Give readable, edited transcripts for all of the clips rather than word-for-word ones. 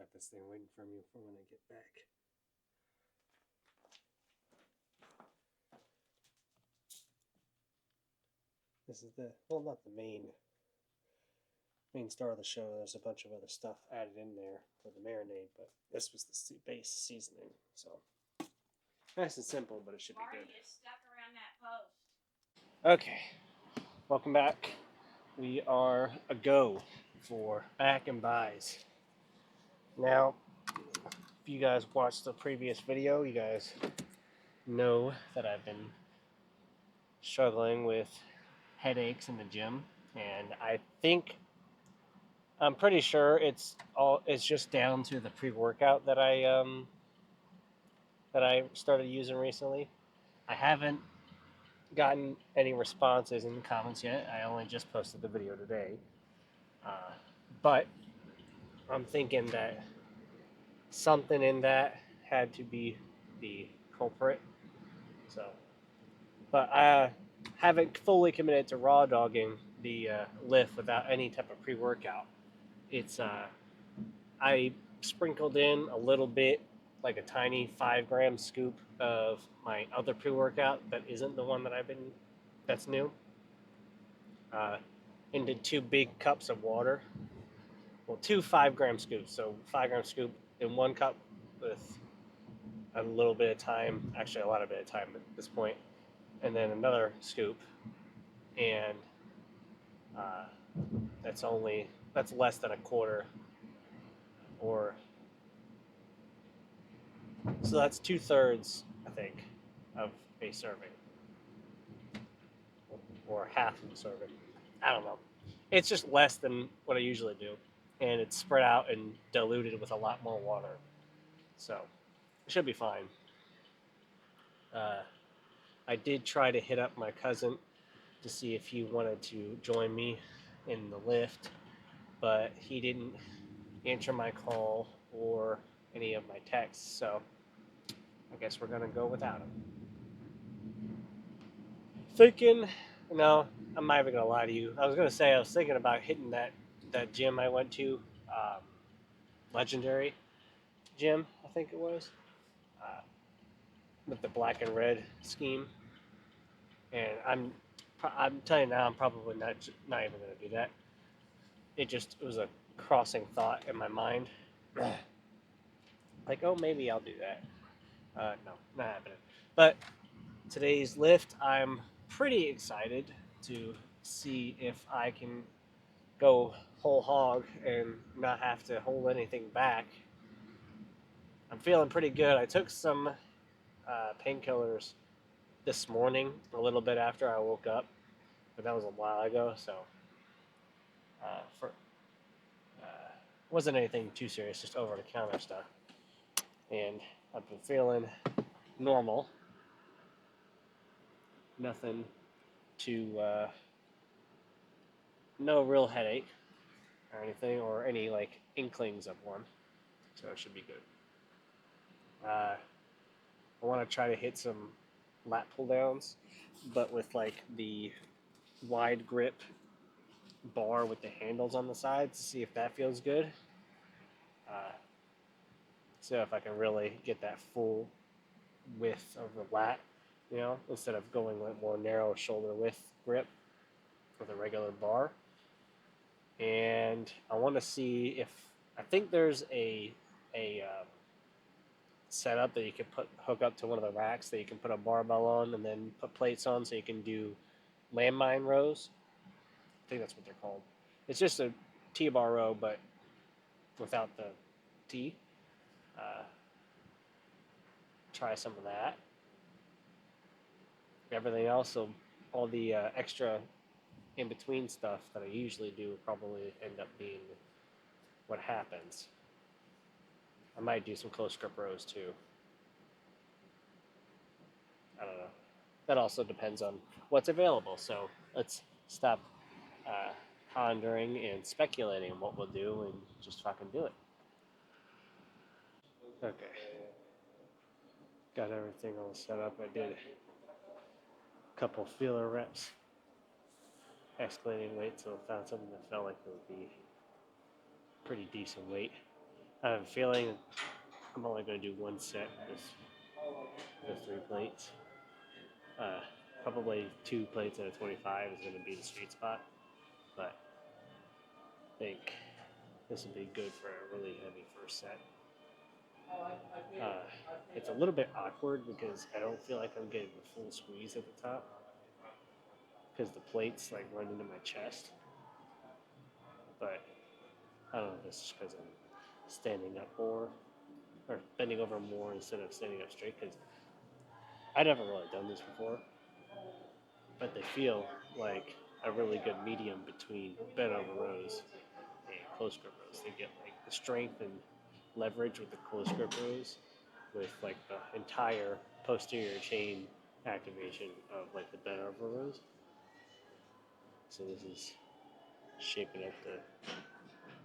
got this thing waiting for me for when I get back. This is not the main star of the show. There's a bunch of other stuff added in there for the marinade, but this was the base seasoning. So nice and simple, but it should be good. Is stuck around that post. Okay, welcome back. We are a go for back and buys. Now, if you guys watched the previous video, you guys know that I've been struggling with headaches in the gym, and I'm pretty sure it's just down to the pre-workout that I started using recently. I haven't gotten any responses in the comments yet. I only just posted the video today, but I'm thinking that something in that had to be the culprit. So, but I haven't fully committed to raw dogging the lift without any type of pre-workout. It's I sprinkled in a little bit, like a tiny 5 gram scoop of my other pre-workout that isn't the one that's new, into 2 big cups of water. Well, 2 5 gram scoops. So 5 gram scoop in 1 cup with a little bit of time, actually a lot of bit of time at this point, and then another scoop, and uh, that's less than a quarter, or so that's 2/3, I think, of a serving, or half of a serving. I don't know. It's just less than what I usually do, and it's spread out and diluted with a lot more water, so it should be fine. Uh, I did try to hit up my cousin to see if he wanted to join me in the lift, but he didn't answer my call or any of my texts, so I guess we're gonna go without him. Thinking, no, I'm not even gonna lie to you. I was thinking about hitting that gym I went to, um, Legendary Gym, I think it was, uh, with the black and red scheme, and I'm telling you now, I'm probably not even gonna do that. It was a crossing thought in my mind, like, oh, maybe I'll do that. No, not happening. But today's lift, I'm pretty excited to see if I can go whole hog and not have to hold anything back. I'm feeling pretty good. I took some painkillers this morning, a little bit after I woke up, but that was a while ago, so for wasn't anything too serious, just over the counter stuff. And I've been feeling normal. Nothing to no real headache or anything, or any like inklings of one, so it should be good. I want to try to hit some lat pull downs, but with like the wide grip bar with the handles on the sides to see if that feels good. So if I can really get that full width of the lat, instead of going with more narrow shoulder width grip with a regular bar. And I want to see if I think there's a setup that you can hook up to one of the racks that you can put a barbell on and then put plates on, so you can do landmine rows. I think that's what they're called. It's just a T-bar row, but without the T. Uh, Try some of that. Everything else, so all the extra in between stuff that I usually do will probably end up being what happens. I might do some close grip rows too. I don't know. That also depends on what's available. So let's stop uh, pondering and speculating what we'll do and just fucking do it. Okay. Got everything all set up. I did a couple feeler reps, escalating weight, so I found something that felt like it would be pretty decent weight. I have a feeling I'm only going to do one set with 3 plates. Uh, Probably 2 plates at a 25 is going to be the sweet spot, but I think this would be good for a really heavy first set. Uh, it's a little bit awkward because I don't feel like I'm getting the full squeeze at the top because the plates like run into my chest. But I don't know if it's just because I'm standing up more or bending over more instead of standing up straight because I never really done this before. But they feel like a really good medium between bent over rows and close grip rows. They get like the strength and leverage with the close grip rows with like the entire posterior chain activation of like the bent over rows. So this is shaping up to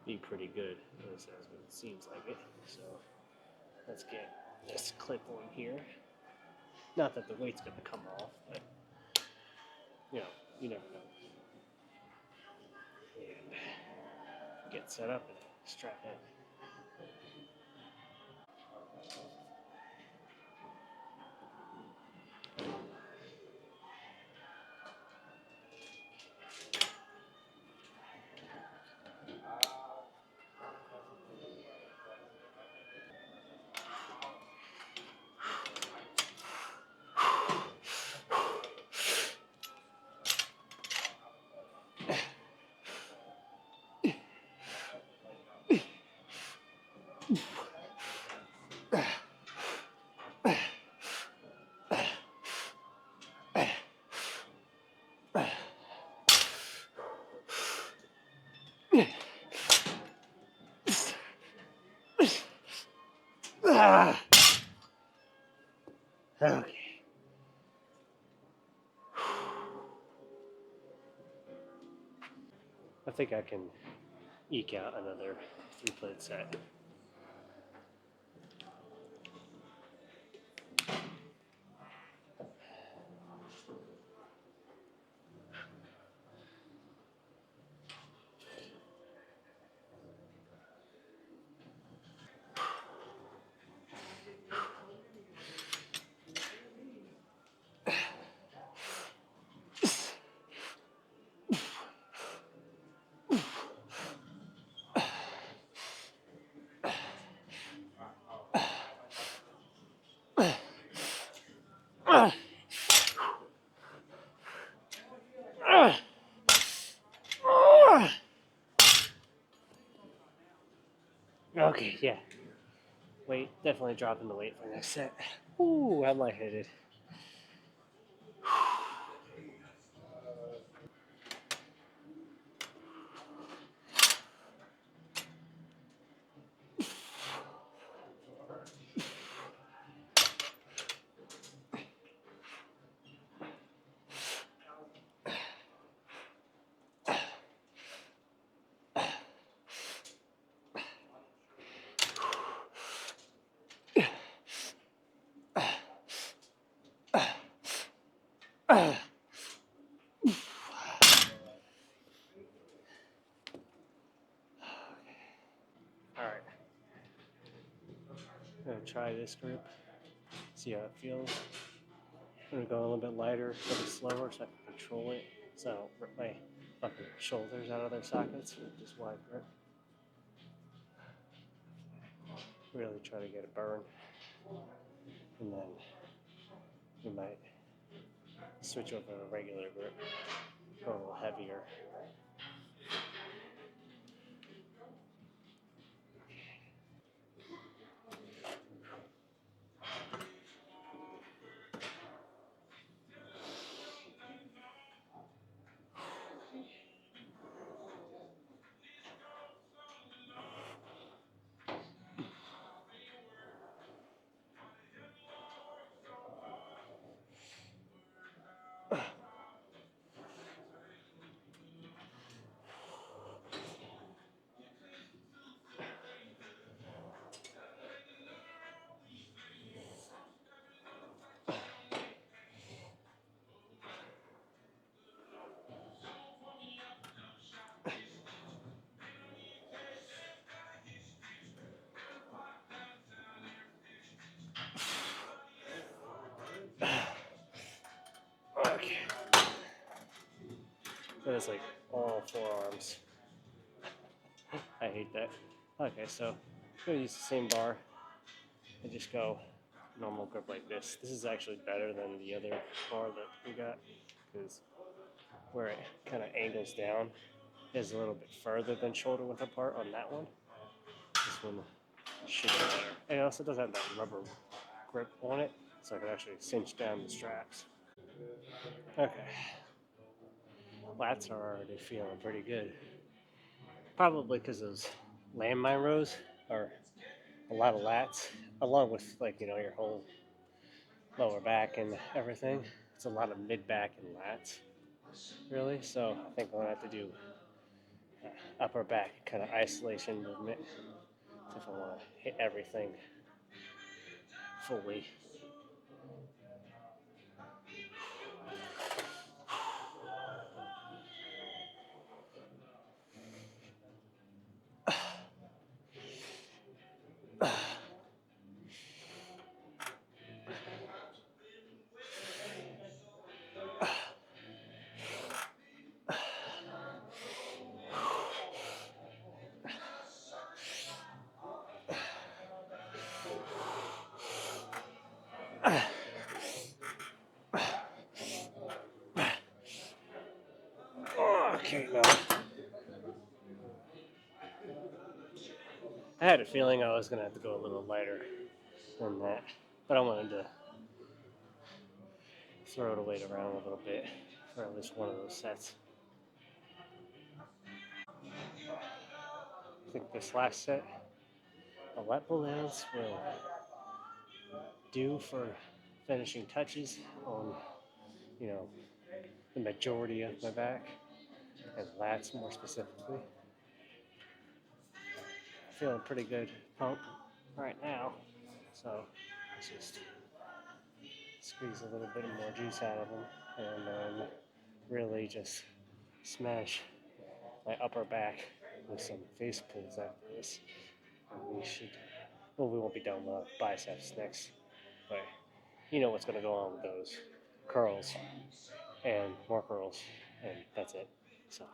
be pretty good as it seems like it. So let's get this clip on here. Not that the weight's gonna come off, but you know, you never know. And get set up and strap in. Okay. I think I can eke out another 3 plate set. Okay, yeah. Weight, definitely dropping the weight for next set. Ooh, I'm lightheaded. Alright. I'm gonna try this grip, see how it feels. I'm gonna go a little bit lighter, a little bit slower so I can control it so I don't rip my fucking shoulders out of their sockets with this wide grip. Really try to get a burn. And then we might switch over to a regular grip, go a little heavier. has like all forearms. I hate that. Okay, so I'm gonna use the same bar and just go normal grip like this. This is actually better than the other bar that we got because where it kind of angles down is a little bit further than shoulder width apart on that one. This one should be better. And it also doesn't have that rubber grip on it, so I can actually cinch down the straps. Okay, lats are already feeling pretty good. Probably because those landmine rows are a lot of lats, along with like your whole lower back and everything. It's a lot of mid back and lats, really. So I think I'm gonna have to do upper back kind of isolation movement if I want to hit everything fully. Okay, now I had a feeling I was gonna have to go a little lighter than that, but I wanted to throw the weight around a little bit for at least one of those sets. I think this last set, the lat pull downs will do for finishing touches on, you know, the majority of my back and lats more specifically. Feeling pretty good pump right now, so let's just squeeze a little bit more juice out of them and then really just smash my upper back with some face pulls after this. And we should, well, we won't be done with biceps next, but you know what's going to go on with those curls and more curls, and that's it. So,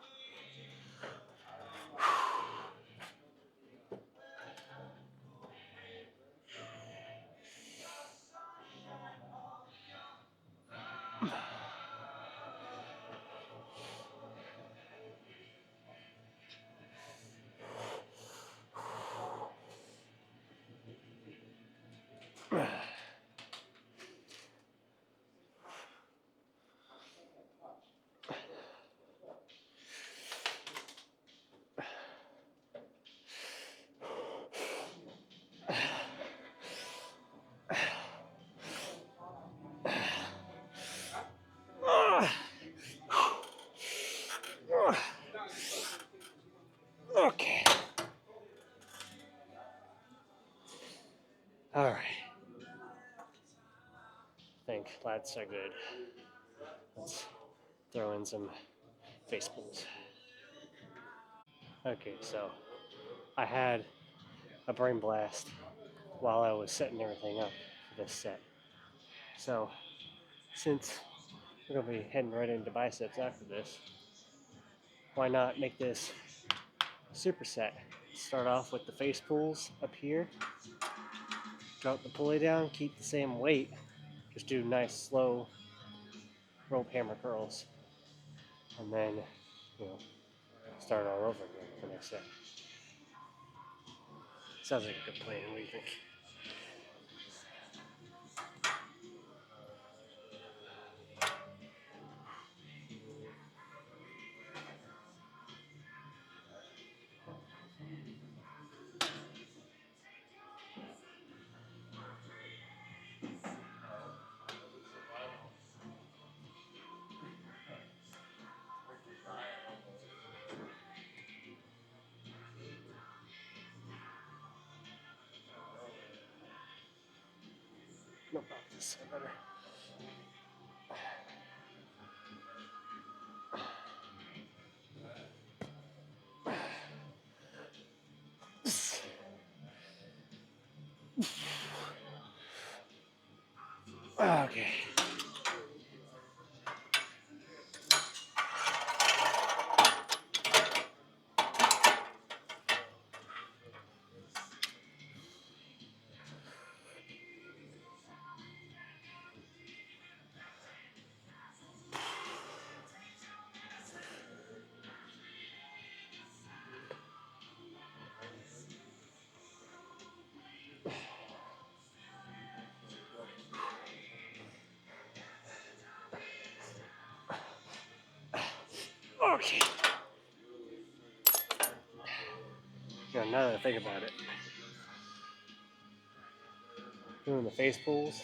okay. All right. I think lats are good. Let's throw in some face pulls. Okay, so I had a brain blast while I was setting everything up for this set. So, since we're going to be heading right into biceps after this, why not make this superset? Start off with the face pulls up here, drop the pulley down, keep the same weight, just do nice slow rope hammer curls, and then you know start all over again for the next set. Sounds like a good plan. What do you think? No, not this. I better. Okay. Okay. Now that I think about it, doing the face pulls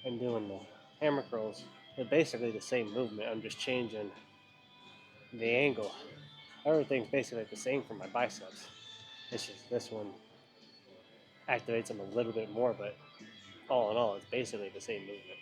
and doing the hammer curls are basically the same movement. I'm just changing the angle. Everything's basically the same for my biceps. It's just this one activates them a little bit more, but all in all, it's basically the same movement.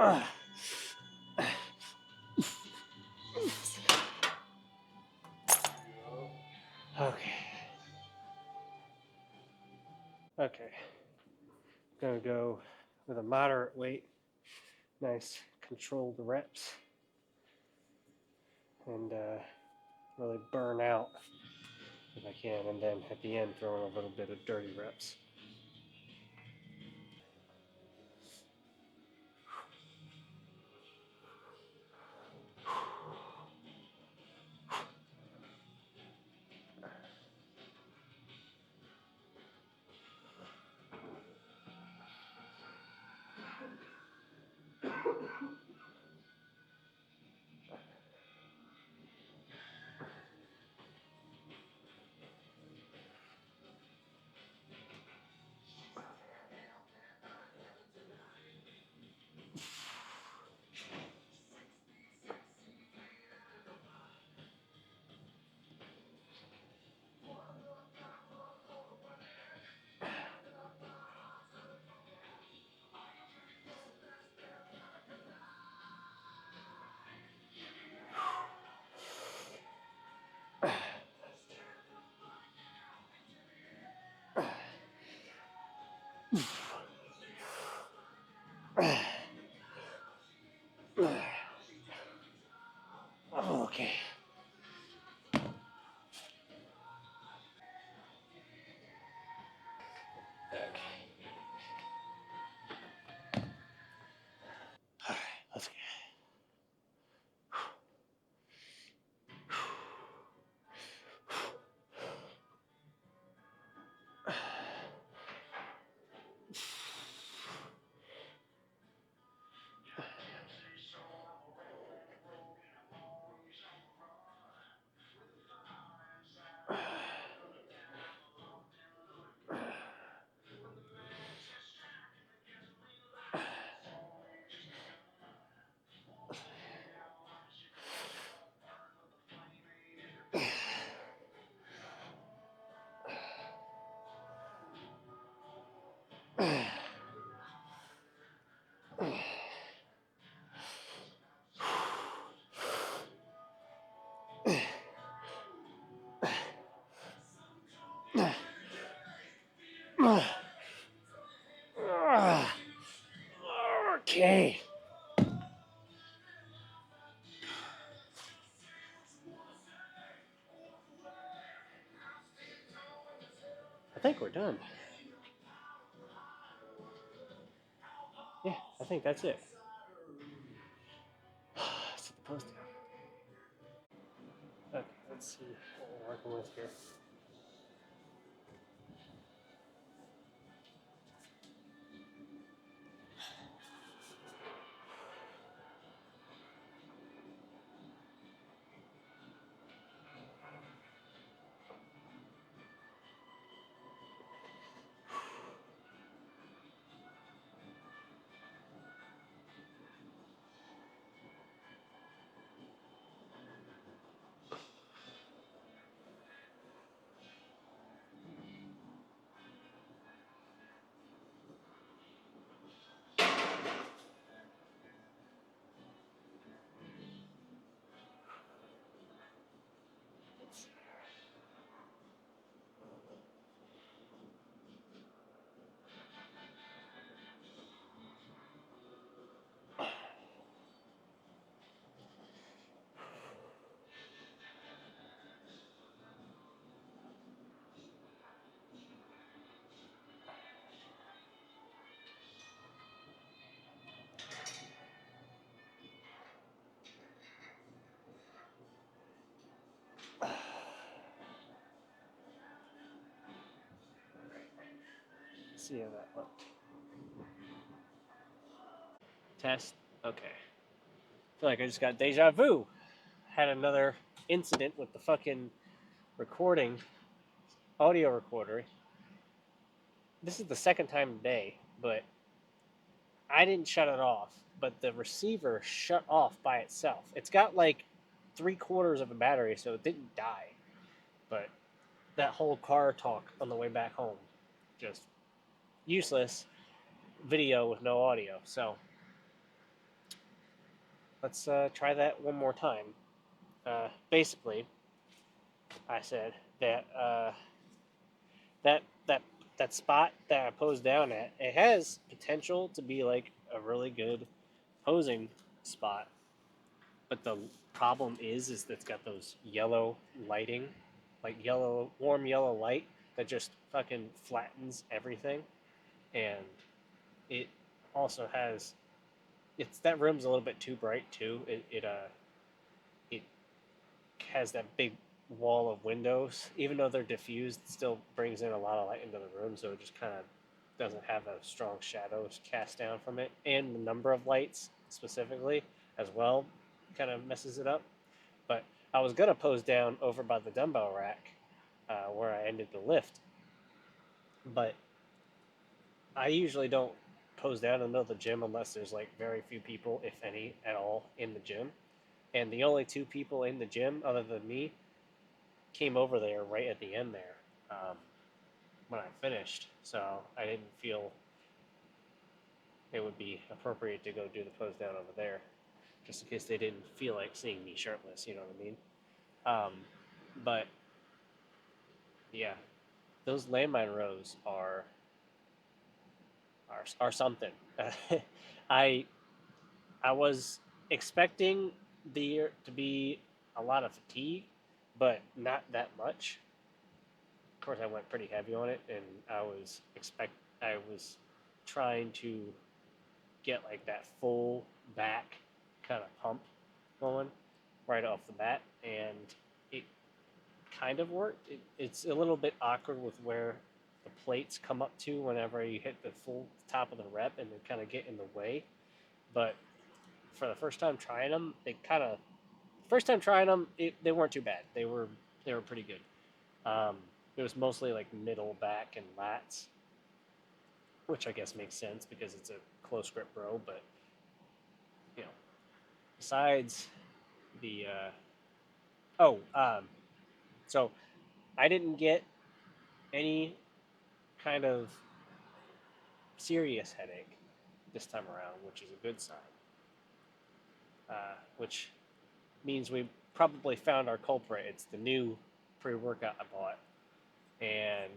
Ah. Okay. Okay. Gonna go with a moderate weight, nice controlled reps, and really burn out if I can, and then at the end throw in a little bit of dirty reps. think we're done. Yeah, I think that's it. Let's set the post down. Okay, let's see what we're working with here. Let's see how that looked. Test. Okay. I feel like I just got deja vu. Had another incident with the fucking recording, audio recorder. This is the second time today, but I didn't shut it off, but the receiver shut off by itself. It's got like 3/4 of a battery, so it didn't die. But that whole car talk on the way back home, just useless video with no audio. So let's try that one more time. Basically, I said that that that that spot that I posed down at, it has potential to be like a really good posing spot, but the problem is that it's got those yellow lighting, like yellow, warm yellow light that just fucking flattens everything, and it also has, it's, that room's a little bit too bright too. It has that big wall of windows, even though they're diffused, it still brings in a lot of light into the room, so it just kind of doesn't have a strong shadow cast down from it, and the number of lights specifically as well kind of messes it up. But I was gonna pose down over by the dumbbell rack where I ended the lift, but I usually don't pose down in the middle of the gym unless there's like very few people, if any at all, in the gym. And the only two people in the gym other than me came over there right at the end there when I finished. So I didn't feel it would be appropriate to go do the pose down over there, just in case they didn't feel like seeing me shirtless. You know what I mean? But yeah, those landmine rows are something. I I was expecting there to be a lot of fatigue, but not that much. Of course, I went pretty heavy on it, and I was trying to get like that full back kind of pump going right off the bat, and it kind of worked. It's a little bit awkward with where the plates come up to whenever you hit the full top of the rep, and they kind of get in the way. But for the first time trying them, they weren't too bad. They were pretty good. It was mostly like middle back and lats, which I guess makes sense because it's a close grip row. But you know, besides the oh, so I didn't get any kind of serious headache this time around, which is a good sign. Which means we probably found our culprit. It's the new pre-workout I bought, and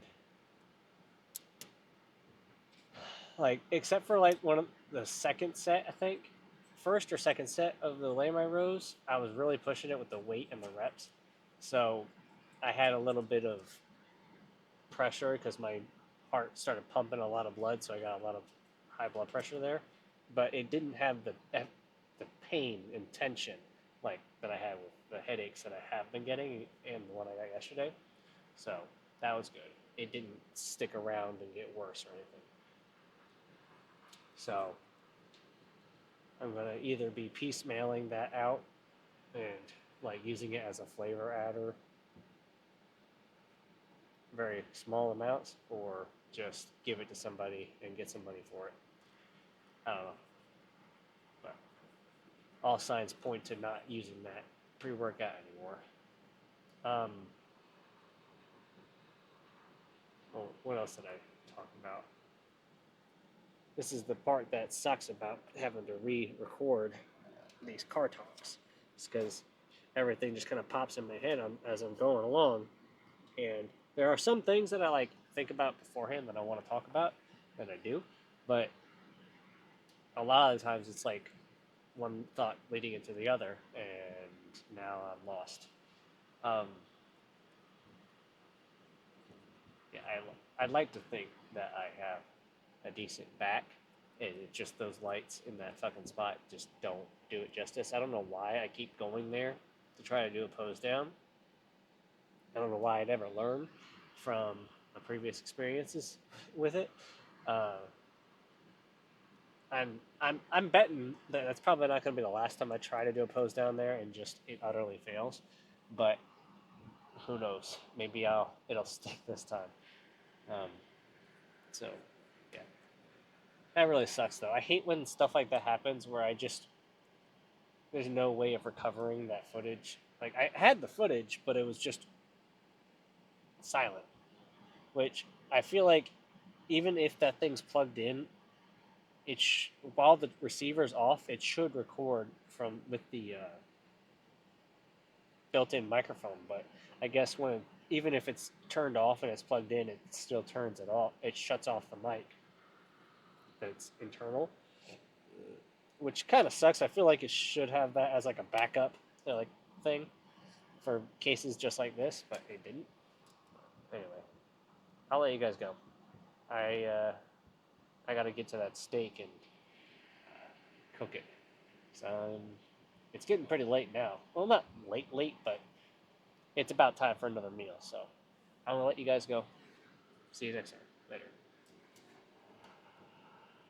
like except for like one of the second set, I think, first or second set of the lay my rows, I was really pushing it with the weight and the reps, so I had a little bit of pressure because my heart started pumping a lot of blood, so I got a lot of high blood pressure there. But it didn't have the pain and tension like that I had with the headaches that I have been getting and the one I got yesterday. So that was good. It didn't stick around and get worse or anything. So I'm gonna either be piecemealing that out and like using it as a flavor adder, very small amounts, or just give it to somebody and get some money for it. I don't know, but all signs point to not using that pre-workout anymore. Um, well, what else did I talk about? This is the part that sucks about having to re-record these car talks. It's because everything just kind of pops in my head as I'm going along, and there are some things that I like think about beforehand that I want to talk about, and I do, but a lot of the times it's like one thought leading into the other, and now I'm lost. Um, yeah, I'd like to think that I have a decent back, and it's just those lights in that fucking spot just don't do it justice. I don't know why I keep going there to try to do a pose down. I don't know why I never learned from my previous experiences with it. Uh, I'm betting that that's probably not going to be the last time I try to do a pose down there and just it utterly fails. But who knows? Maybe it'll stick this time. Um, so yeah, that really sucks though. I hate when stuff like that happens where I just there's no way of recovering that footage. Like I had the footage, but it was just silent. Which I feel like even if that thing's plugged in, while the receiver's off, it should record from with the built-in microphone. But I guess even if it's turned off and it's plugged in, it still turns it off. It shuts off the mic that's internal, which kind of sucks. I feel like it should have that as like a backup like thing for cases just like this, but it didn't. Anyway, I'll let you guys go. I got to get to that steak and cook it. So it's getting pretty late now. Well, not late, but it's about time for another meal. So I'm gonna let you guys go. See you next time. Later.